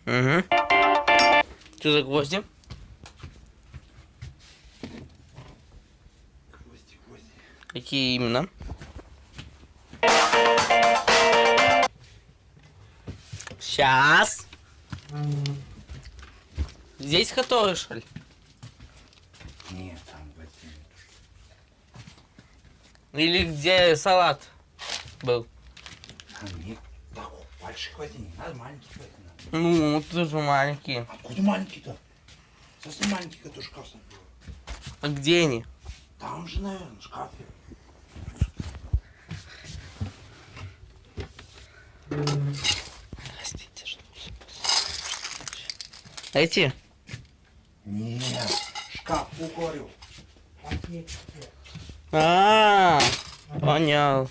Угу. Что за гвозди? Гвозди. Какие именно? Сейчас. Здесь который, что ли? Нет, там гвозди нет. Или где салат был? Там нет. Так, больших гвоздей не надо, маленькие гвозди надо. Ну, тоже маленькие. Откуда маленькие-то? Совсем маленькие, который шкаф был. А где они? Там же, наверное, в шкафе. Эти? Нет, шкаф, говорю. Понял.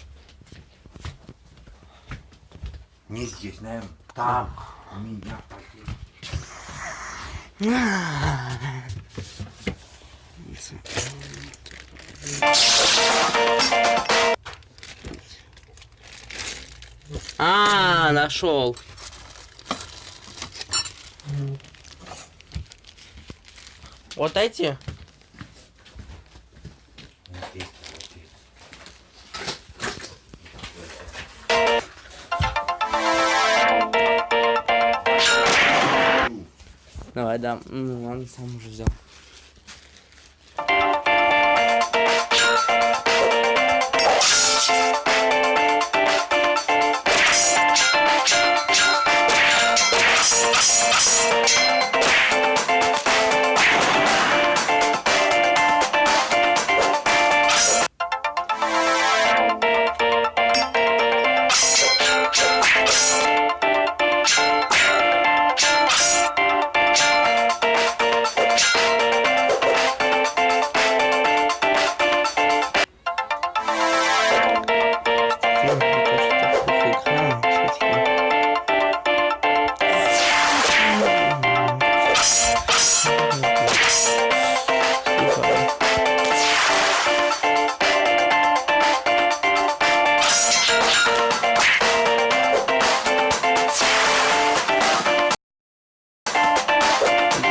Не здесь, наверное, там. У меня пакет. Нашел. Вот эти? Вот эти, вот эти. Давай, да. Ну, ладно, сам уже взял.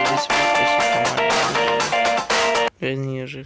Здесь просто сейчас нормально. Вернее, жив.